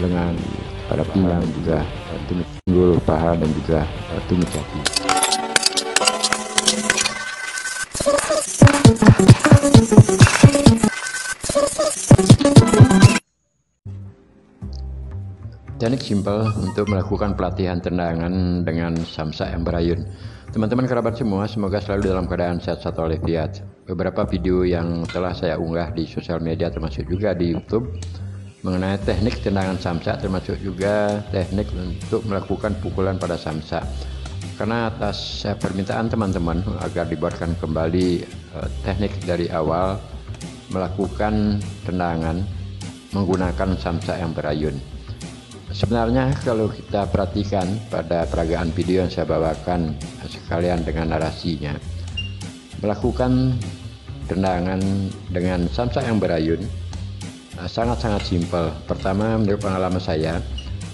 lengan, pada pinggang juga tumit pinggul, paha dan juga tumit kaki. Teknik simpel untuk melakukan pelatihan tendangan dengan samsak yang berayun. Teman-teman kerabat semua, semoga selalu dalam keadaan sehat walafiat. Beberapa video yang telah saya unggah di sosial media termasuk juga di YouTube mengenai teknik tendangan samsak, termasuk juga teknik untuk melakukan pukulan pada samsak. Karena atas permintaan teman-teman agar dibuatkan kembali teknik dari awal melakukan tendangan menggunakan samsak yang berayun. Sebenarnya kalau kita perhatikan pada peragaan video yang saya bawakan sekalian dengan narasinya, melakukan tendangan dengan samsak yang berayun sangat-sangat simpel. Pertama, menurut pengalaman saya,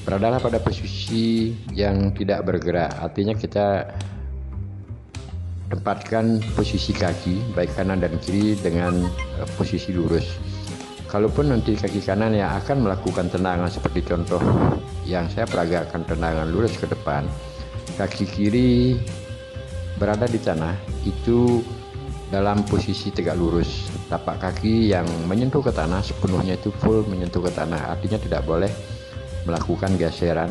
beradalah pada posisi yang tidak bergerak, artinya kita tempatkan posisi kaki baik kanan dan kiri dengan posisi lurus. Kalaupun nanti kaki kanan yang akan melakukan tendangan seperti contoh yang saya peragakan tendangan lurus ke depan, kaki kiri berada di tanah itu dalam posisi tegak lurus. Tapak kaki yang menyentuh ke tanah sepenuhnya itu full menyentuh ke tanah, artinya tidak boleh melakukan geseran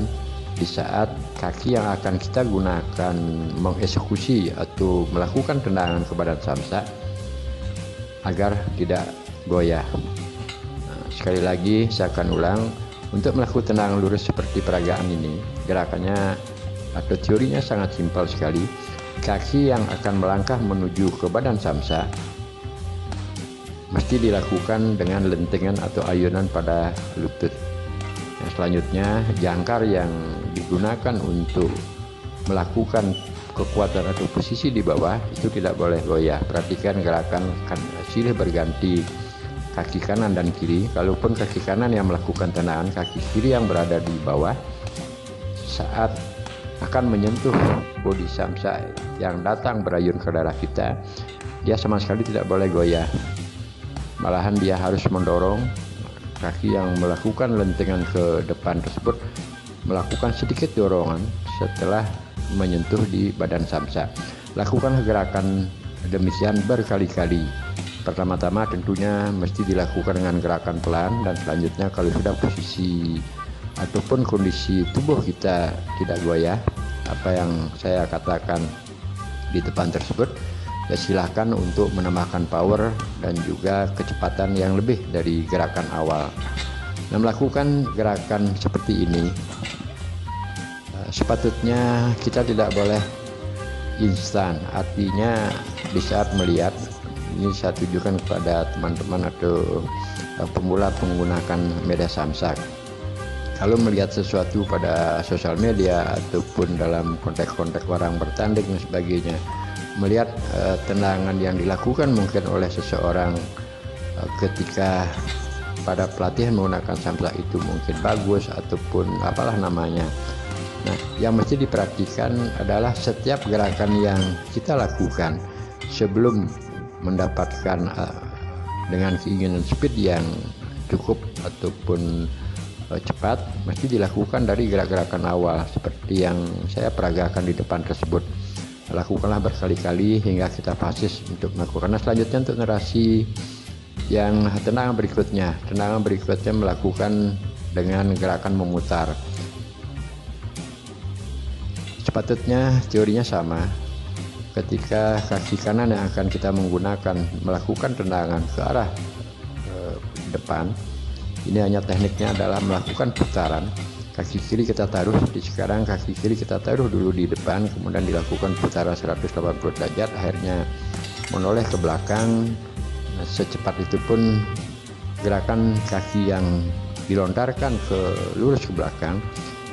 di saat kaki yang akan kita gunakan mengeksekusi atau melakukan tendangan ke badan samsak agar tidak goyah. Sekali lagi saya akan ulang, untuk melakukan tendangan lurus seperti peragaan ini, gerakannya atau teorinya sangat simpel sekali. Kaki yang akan melangkah menuju ke badan samsak mesti dilakukan dengan lentingan atau ayunan pada lutut. Yang selanjutnya, jangkar yang digunakan untuk melakukan kekuatan atau posisi di bawah itu tidak boleh goyah. Perhatikan gerakan silih berganti kaki kanan dan kiri. Kalaupun kaki kanan yang melakukan tendangan, kaki kiri yang berada di bawah saat akan menyentuh bodi samsak yang datang berayun ke darah kita, dia sama sekali tidak boleh goyah. Malahan dia harus mendorong kaki yang melakukan lentingan ke depan tersebut, melakukan sedikit dorongan setelah menyentuh di badan samsak. Lakukan gerakan demikian berkali-kali. Pertama-tama tentunya mesti dilakukan dengan gerakan pelan, dan selanjutnya kalau sudah posisi ataupun kondisi tubuh kita tidak goyah, apa yang saya katakan di depan tersebut, ya silahkan untuk menambahkan power dan juga kecepatan yang lebih dari gerakan awal. Nah, melakukan gerakan seperti ini sepatutnya kita tidak boleh instan, artinya di saat melihat, ini saya tujukan kepada teman-teman atau pemula menggunakan media samsak. Kalau melihat sesuatu pada sosial media ataupun dalam konteks-konteks orang bertanding dan sebagainya, melihat tendangan yang dilakukan mungkin oleh seseorang ketika pada pelatihan menggunakan samsak itu mungkin bagus ataupun apalah namanya. Nah, yang mesti diperhatikan adalah setiap gerakan yang kita lakukan sebelum mendapatkan dengan keinginan speed yang cukup ataupun cepat, mesti dilakukan dari gerak-gerakan awal seperti yang saya peragakan di depan tersebut. Lakukanlah berkali-kali hingga kita fasis untuk melakukan. Nah, selanjutnya untuk narasi yang tendangan berikutnya melakukan dengan gerakan memutar. Sepatutnya teorinya sama. Ketika kaki kanan yang akan kita menggunakan melakukan tendangan ke arah depan, ini hanya tekniknya adalah melakukan putaran. Kaki kiri kita taruh sekarang kaki kiri kita taruh dulu di depan, kemudian dilakukan putaran 180 derajat, akhirnya menoleh ke belakang. Nah, secepat itu pun gerakan kaki yang dilontarkan ke lurus ke belakang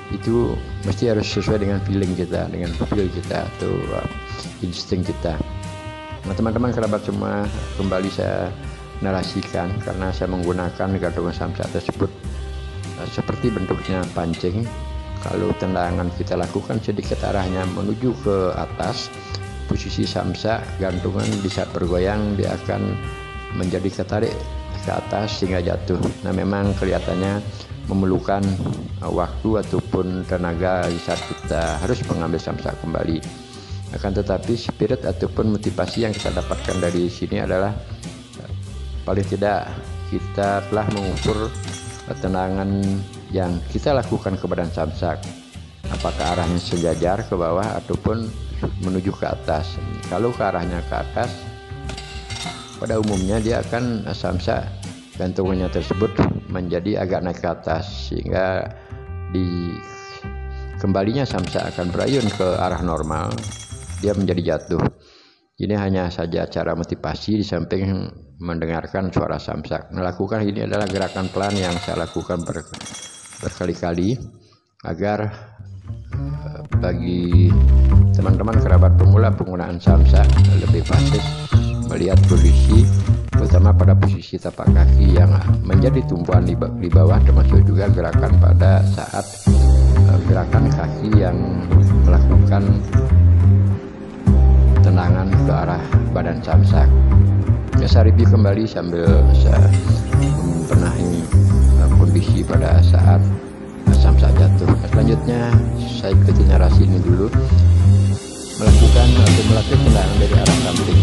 itu mesti harus sesuai dengan feeling kita, dengan feel kita atau insting kita. Nah, teman-teman kerabat semua, kembali saya narasikan karena saya menggunakan gantungan samsak tersebut seperti bentuknya pancing. Kalau tendangan kita lakukan sedikit arahnya menuju ke atas, posisi samsak gantungan di saat bergoyang dia akan menjadi ketarik ke atas sehingga jatuh. Nah, memang kelihatannya memerlukan waktu ataupun tenaga di saat kita harus mengambil samsak kembali. Akan tetapi spirit ataupun motivasi yang kita dapatkan dari sini adalah paling tidak kita telah mengukur tendangan yang kita lakukan ke badan samsak, apakah arahnya sejajar ke bawah ataupun menuju ke atas. Kalau ke arahnya ke atas, pada umumnya dia akan samsak gantungannya tersebut menjadi agak naik ke atas, sehingga di kembalinya samsak akan berayun ke arah normal, dia menjadi jatuh. Ini hanya saja cara motivasi di samping mendengarkan suara samsak. Melakukan ini adalah gerakan pelan yang saya lakukan berkali-kali agar bagi teman-teman kerabat pemula penggunaan samsak lebih fasih melihat kondisi, terutama pada posisi tapak kaki yang menjadi tumpuan di bawah, termasuk juga gerakan pada saat gerakan kaki yang melakukan tendangan ke arah badan samsak. Saya review kembali sambil saya membenahi kondisi pada saat samsak jatuh. Selanjutnya saya ikuti narasi ini dulu, melakukan atau melatih tendangan dari arah samping.